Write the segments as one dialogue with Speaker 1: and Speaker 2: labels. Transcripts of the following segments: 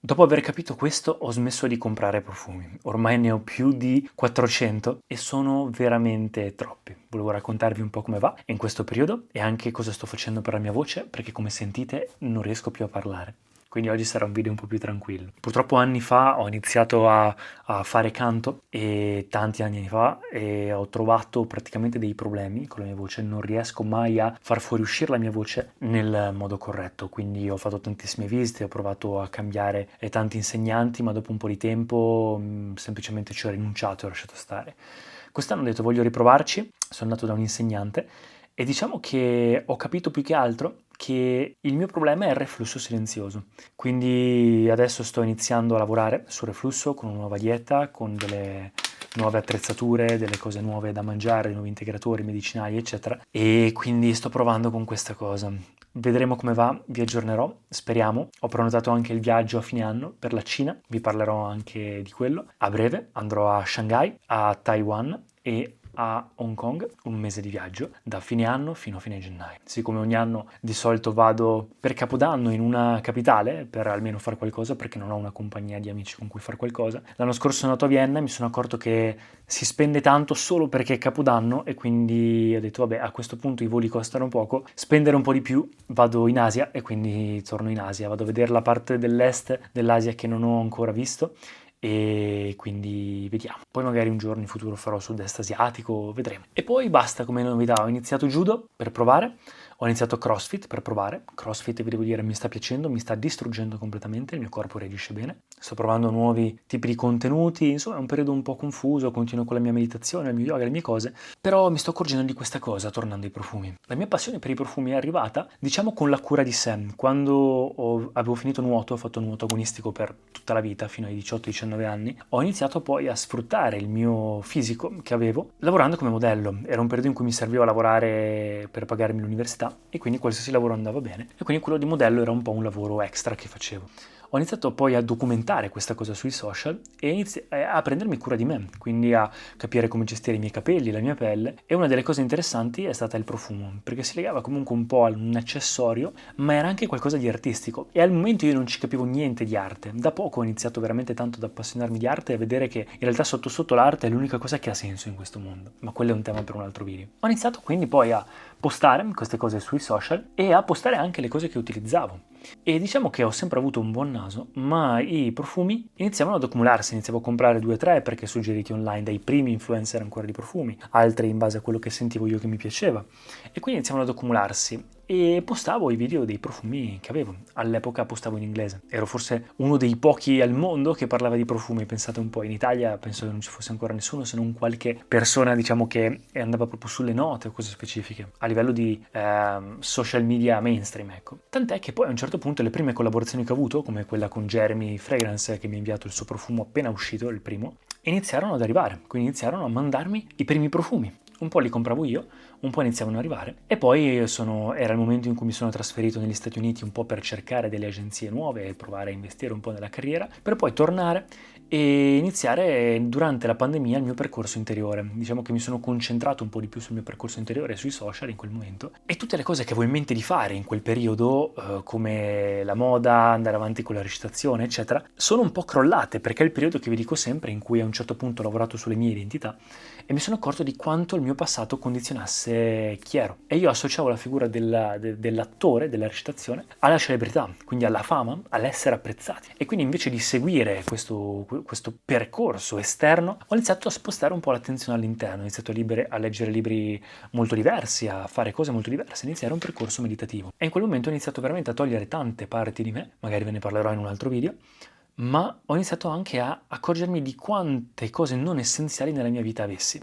Speaker 1: Dopo aver capito questo ho smesso di comprare profumi, ormai ne ho più di 400 e sono veramente troppi. Volevo raccontarvi un po' come va in questo periodo e anche cosa sto facendo per la mia voce, perché come sentite non riesco più a parlare. Quindi oggi sarà un video un po' più tranquillo. Purtroppo anni fa ho iniziato a fare canto e tanti anni fa e ho trovato praticamente dei problemi con la mia voce, non riesco mai a far fuoriuscire la mia voce nel modo corretto, quindi ho fatto tantissime visite, ho provato a cambiare tanti insegnanti, ma dopo un po' di tempo semplicemente ci ho rinunciato e ho lasciato stare. Quest'anno ho detto voglio riprovarci, sono andato da un insegnante e diciamo che ho capito più che altro che il mio problema è il reflusso silenzioso. Quindi adesso sto iniziando a lavorare sul reflusso con una nuova dieta, con delle nuove attrezzature, delle cose nuove da mangiare, nuovi integratori medicinali, eccetera. E quindi sto provando con questa cosa. Vedremo come va, vi aggiornerò, speriamo. Ho prenotato anche il viaggio a fine anno per la Cina, vi parlerò anche di quello. A breve andrò a Shanghai, a Taiwan e a Hong Kong, un mese di viaggio, da fine anno fino a fine gennaio. Siccome ogni anno di solito vado per Capodanno in una capitale per almeno fare qualcosa, perché non ho una compagnia di amici con cui fare qualcosa. L'anno scorso sono andato a Vienna e mi sono accorto che si spende tanto solo perché è Capodanno e quindi ho detto vabbè, a questo punto i voli costano poco, spendere un po' di più, vado in Asia e quindi torno in Asia, vado a vedere la parte dell'est dell'Asia che non ho ancora visto e quindi vediamo. Poi magari un giorno in futuro farò sud-est asiatico, vedremo. E poi basta come novità, ho iniziato judo per provare, ho iniziato CrossFit per provare. CrossFit vi devo dire mi sta piacendo, mi sta distruggendo completamente, il mio corpo reagisce bene. Sto provando nuovi tipi di contenuti, insomma è un periodo un po' confuso, continuo con la mia meditazione, il mio yoga, le mie cose, però mi sto accorgendo di questa cosa tornando ai profumi. La mia passione per i profumi è arrivata, diciamo, con la cura di sé. Quando avevo finito nuoto, ho fatto nuoto agonistico per tutta la vita, fino ai 18-19 anni, ho iniziato poi a sfruttare il mio fisico che avevo lavorando come modello. Era un periodo in cui mi serviva lavorare per pagarmi l'università e quindi qualsiasi lavoro andava bene e quindi quello di modello era un po' un lavoro extra che facevo. Ho iniziato poi a documentare questa cosa sui social e a prendermi cura di me, quindi a capire come gestire i miei capelli, la mia pelle, e una delle cose interessanti è stata il profumo, perché si legava comunque un po' a un accessorio, ma era anche qualcosa di artistico e al momento io non ci capivo niente di arte. Da poco ho iniziato veramente tanto ad appassionarmi di arte e a vedere che in realtà sotto sotto l'arte è l'unica cosa che ha senso in questo mondo, ma quello è un tema per un altro video. Ho iniziato quindi poi a postare queste cose sui social e a postare anche le cose che utilizzavo. E diciamo che ho sempre avuto un buon naso, ma i profumi iniziavano ad accumularsi, iniziavo a comprare 2 o 3 perché suggeriti online dai primi influencer ancora di profumi, altri in base a quello che sentivo io che mi piaceva, e quindi iniziavano ad accumularsi e postavo i video dei profumi che avevo. All'epoca postavo in inglese, ero forse uno dei pochi al mondo che parlava di profumi, pensate un po', in Italia penso che non ci fosse ancora nessuno se non qualche persona diciamo che andava proprio sulle note o cose specifiche, a livello di social media mainstream, ecco. Tant'è che poi a un certo punto le prime collaborazioni che ho avuto, come quella con Jeremy Fragrance che mi ha inviato il suo profumo appena uscito, il primo, iniziarono ad arrivare, quindi iniziarono a mandarmi i primi profumi. Un po' li compravo io, un po' iniziavano ad arrivare e poi era il momento in cui mi sono trasferito negli Stati Uniti un po' per cercare delle agenzie nuove e provare a investire un po' nella carriera, per poi tornare e iniziare durante la pandemia il mio percorso interiore. Diciamo che mi sono concentrato un po' di più sul mio percorso interiore sui social in quel momento e tutte le cose che avevo in mente di fare in quel periodo, come la moda, andare avanti con la recitazione, eccetera, sono un po' crollate perché è il periodo che vi dico sempre in cui a un certo punto ho lavorato sulle mie identità e mi sono accorto di quanto il mio passato condizionasse chi ero. E io associavo la figura dell'attore, della recitazione, alla celebrità, quindi alla fama, all'essere apprezzati. E quindi invece di seguire questo percorso esterno, ho iniziato a spostare un po' l'attenzione all'interno, ho iniziato a leggere libri molto diversi, a fare cose molto diverse, a iniziare un percorso meditativo. E in quel momento ho iniziato veramente a togliere tante parti di me, magari ve ne parlerò in un altro video, ma ho iniziato anche a accorgermi di quante cose non essenziali nella mia vita avessi,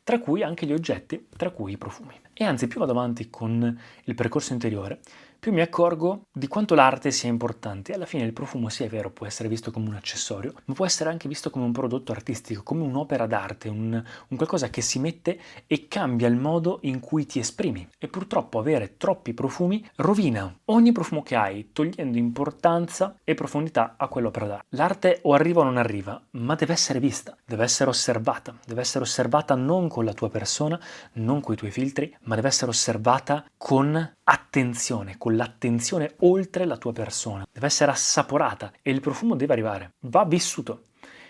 Speaker 1: tra cui anche gli oggetti, tra cui i profumi. E anzi, più vado avanti con il percorso interiore, più mi accorgo di quanto l'arte sia importante. Alla fine il profumo, sì è vero, può essere visto come un accessorio, ma può essere anche visto come un prodotto artistico, come un'opera d'arte, un qualcosa che si mette e cambia il modo in cui ti esprimi. E purtroppo avere troppi profumi rovina ogni profumo che hai, togliendo importanza e profondità a quell'opera d'arte. L'arte o arriva o non arriva, ma deve essere vista, deve essere osservata non con la tua persona, non con i tuoi filtri, ma deve essere osservata con attenzione, con con l'attenzione oltre la tua persona, deve essere assaporata e il profumo deve arrivare, va vissuto.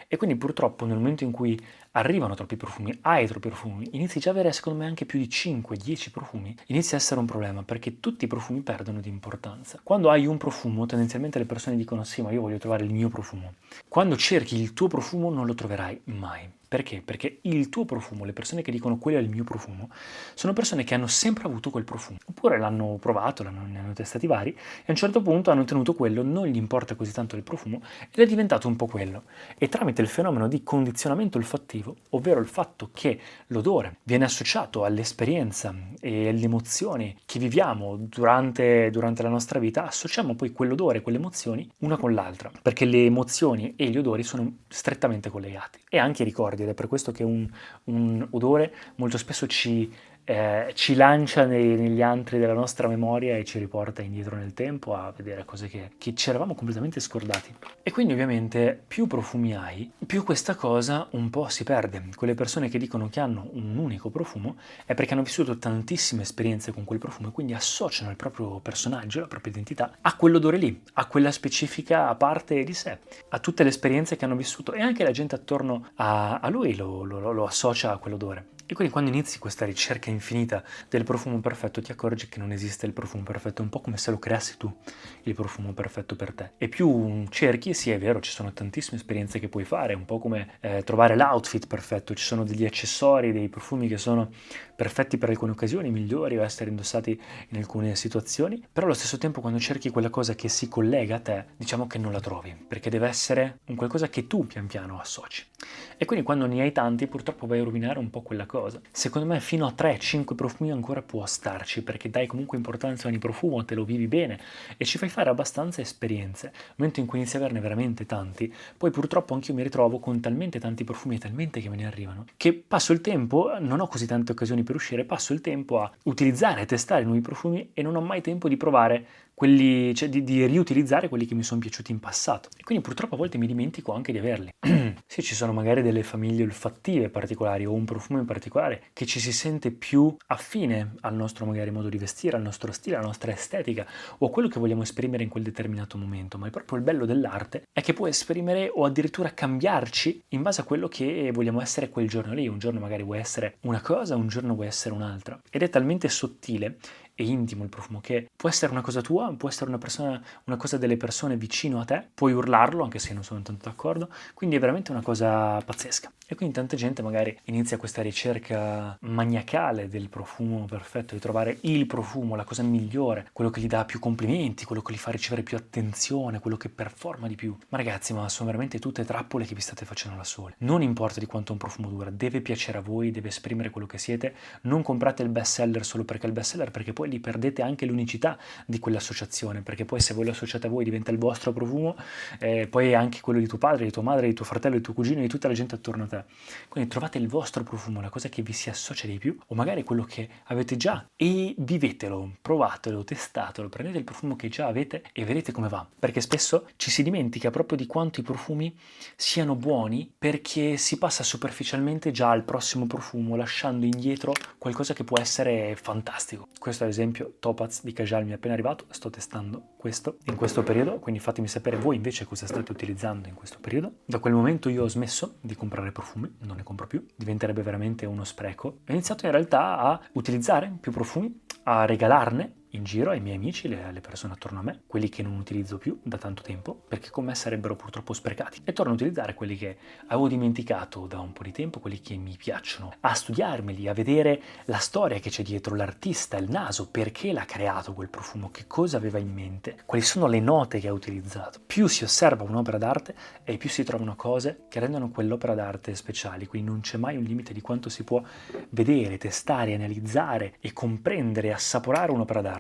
Speaker 1: E quindi purtroppo nel momento in cui arrivano troppi profumi, hai troppi profumi, inizi già a avere secondo me anche più di 5-10 profumi, inizia a essere un problema perché tutti i profumi perdono di importanza. Quando hai un profumo tendenzialmente le persone dicono sì, ma io voglio trovare il mio profumo. Quando cerchi il tuo profumo non lo troverai mai. Perché? Perché il tuo profumo, le persone che dicono quello è il mio profumo, sono persone che hanno sempre avuto quel profumo, oppure l'hanno provato, ne hanno testati vari, e a un certo punto hanno tenuto quello, non gli importa così tanto il profumo, ed è diventato un po' quello. E tramite il fenomeno di condizionamento olfattivo, ovvero il fatto che l'odore viene associato all'esperienza e alle emozioni che viviamo durante la nostra vita, associamo poi quell'odore, quelle emozioni, una con l'altra, perché le emozioni e gli odori sono strettamente collegati, e anche i ricordi. Ed è per questo che un odore molto spesso ci lancia negli antri della nostra memoria e ci riporta indietro nel tempo a vedere cose che ci eravamo completamente scordati. E quindi ovviamente più profumi hai, più questa cosa un po' si perde. Quelle persone che dicono che hanno un unico profumo è perché hanno vissuto tantissime esperienze con quel profumo e quindi associano il proprio personaggio, la propria identità a quell'odore lì, a quella specifica parte di sé, a tutte le esperienze che hanno vissuto, e anche la gente attorno a lui lo associa a quell'odore. E quindi quando inizi questa ricerca infinita del profumo perfetto ti accorgi che non esiste il profumo perfetto, è un po' come se lo creassi tu, il profumo perfetto per te. E più cerchi, sì è vero, ci sono tantissime esperienze che puoi fare, è un po' come trovare l'outfit perfetto, ci sono degli accessori, dei profumi che sono perfetti per alcune occasioni, migliori o essere indossati in alcune situazioni, però allo stesso tempo quando cerchi quella cosa che si collega a te, diciamo che non la trovi, perché deve essere un qualcosa che tu pian piano associ. E quindi quando ne hai tanti purtroppo vai a rovinare un po' quella cosa. Secondo me fino a 3-5 profumi ancora può starci, perché dai comunque importanza a ogni profumo, te lo vivi bene e ci fai fare abbastanza esperienze. Nel momento in cui inizi a averne veramente tanti, poi purtroppo anch'io mi ritrovo con talmente tanti profumi e talmente che me ne arrivano, che passo il tempo, non ho così tante occasioni per uscire, passo il tempo a utilizzare e testare nuovi profumi e non ho mai tempo di provare quelli, cioè di riutilizzare quelli che mi sono piaciuti in passato. E quindi purtroppo a volte mi dimentico anche di averli. Sì, ci sono magari delle famiglie olfattive particolari o un profumo in particolare che ci si sente più affine al nostro magari modo di vestire, al nostro stile, alla nostra estetica o a quello che vogliamo esprimere in quel determinato momento, ma è proprio il bello dell'arte è che può esprimere o addirittura cambiarci in base a quello che vogliamo essere quel giorno lì. Un giorno magari vuoi essere una cosa, un giorno vuoi essere un'altra. Ed è talmente sottile e intimo il profumo che può essere una cosa tua, può essere una cosa delle persone vicino a te, puoi urlarlo anche se non sono tanto d'accordo, quindi è veramente una cosa pazzesca. E quindi tanta gente magari inizia questa ricerca maniacale del profumo perfetto, di trovare il profumo, la cosa migliore, quello che gli dà più complimenti, quello che gli fa ricevere più attenzione, quello che performa di più. Ma ragazzi, ma sono veramente tutte trappole che vi state facendo da sole. Non importa di quanto un profumo dura, deve piacere a voi, deve esprimere quello che siete. Non comprate il best seller solo perché è il best seller, perché poi lì perdete anche l'unicità di quell'associazione, perché poi se voi lo associate a voi diventa il vostro profumo, poi è anche quello di tuo padre, di tua madre, di tuo fratello, di tuo cugino, di tutta la gente attorno a te. Quindi trovate il vostro profumo, la cosa che vi si associa di più, o magari quello che avete già, e vivetelo, provatelo, testatelo, prendete il profumo che già avete e vedete come va, perché spesso ci si dimentica proprio di quanto i profumi siano buoni perché si passa superficialmente già al prossimo profumo, lasciando indietro qualcosa che può essere fantastico. Questo ad esempio Topaz di Kajal mi è appena arrivato, sto testando questo in questo periodo, quindi fatemi sapere voi invece cosa state utilizzando in questo periodo. Da quel momento io ho smesso di comprare profumi, non ne compro più, diventerebbe veramente uno spreco. Ho iniziato in realtà a utilizzare più profumi, a regalarne in giro ai miei amici, alle persone attorno a me, quelli che non utilizzo più da tanto tempo, perché con me sarebbero purtroppo sprecati. E torno a utilizzare quelli che avevo dimenticato da un po' di tempo, quelli che mi piacciono, a studiarmeli, a vedere la storia che c'è dietro, l'artista, il naso, perché l'ha creato quel profumo, che cosa aveva in mente, quali sono le note che ha utilizzato. Più si osserva un'opera d'arte e più si trovano cose che rendono quell'opera d'arte speciali, quindi non c'è mai un limite di quanto si può vedere, testare, analizzare e comprendere e assaporare un'opera d'arte.